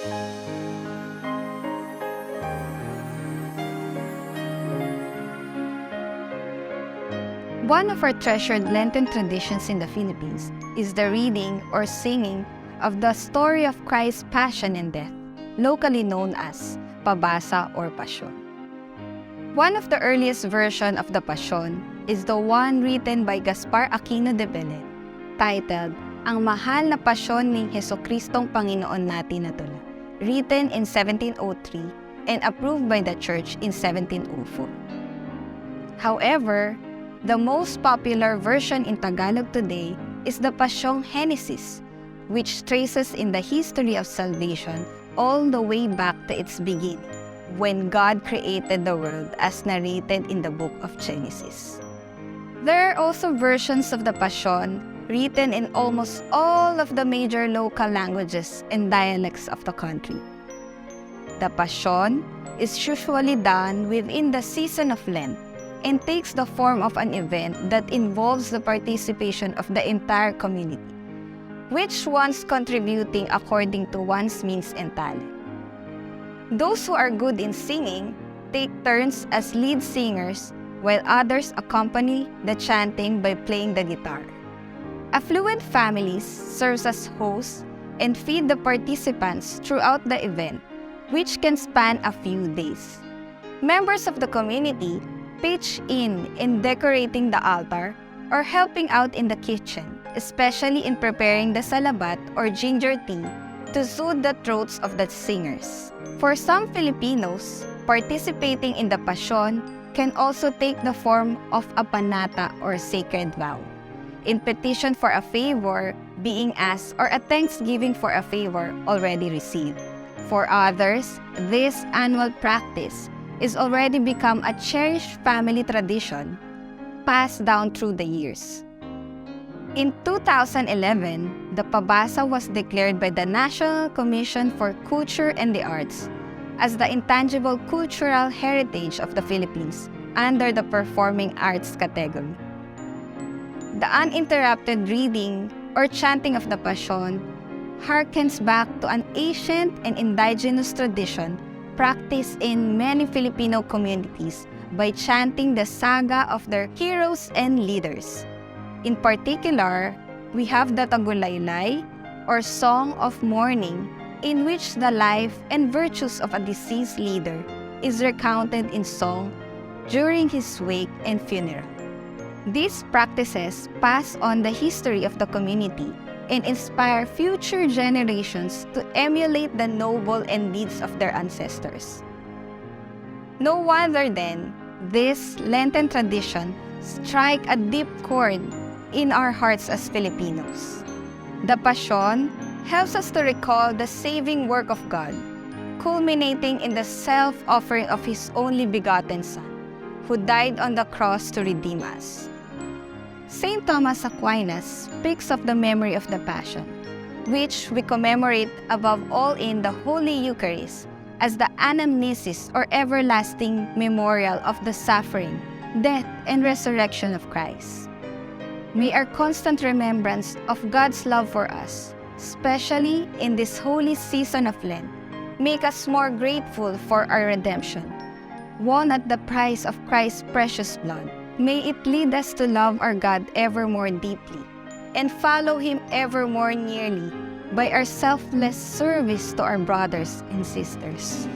One of our treasured Lenten traditions in the Philippines is the reading or singing of the story of Christ's passion and death, locally known as Pabasa or Pasyon. One of the earliest versions of the Pasyon is the one written by Gaspar Aquino de Belen, titled Ang Mahal na Pasyon ni Jesucristong Panginoon natin na tula, written in 1703 and approved by the Church in 1704. However, the most popular version in Tagalog today is the Pasyong Genesis, which traces in the history of salvation all the way back to its beginning, when God created the world as narrated in the book of Genesis. There are also versions of the Pasyon written in almost all of the major local languages and dialects of the country. The Pasyon is usually done within the season of Lent and takes the form of an event that involves the participation of the entire community, which one's contributing according to one's means and talent. Those who are good in singing take turns as lead singers, while others accompany the chanting by playing the guitar. Affluent families serve as hosts and feed the participants throughout the event, which can span a few days. Members of the community pitch in decorating the altar or helping out in the kitchen, especially in preparing the salabat or ginger tea to soothe the throats of the singers. For some Filipinos, participating in the Pasyon can also take the form of a panata or sacred vow, in petition for a favor being asked or a thanksgiving for a favor already received. For others, this annual practice is already become a cherished family tradition passed down through the years. In 2011, the Pabasa was declared by the National Commission for Culture and the Arts as the intangible cultural heritage of the Philippines under the performing arts category. The uninterrupted reading or chanting of the Pasyon harkens back to an ancient and indigenous tradition practiced in many Filipino communities by chanting the saga of their heroes and leaders. In particular, we have the Tagulaylay, or Song of Mourning, in which the life and virtues of a deceased leader is recounted in song during his wake and funeral. These practices pass on the history of the community and inspire future generations to emulate the noble and deeds of their ancestors. No wonder then, this Lenten tradition strike a deep chord in our hearts as Filipinos. The Pasyon helps us to recall the saving work of God, culminating in the self-offering of His only begotten Son, who died on the cross to redeem us. St. Thomas Aquinas speaks of the memory of the Passion, which we commemorate above all in the Holy Eucharist as the anamnesis or everlasting memorial of the suffering, death, and resurrection of Christ. May our constant remembrance of God's love for us, especially in this holy season of Lent, make us more grateful for our redemption, won at the price of Christ's precious blood. May it lead us to love our God ever more deeply and follow Him ever more nearly by our selfless service to our brothers and sisters.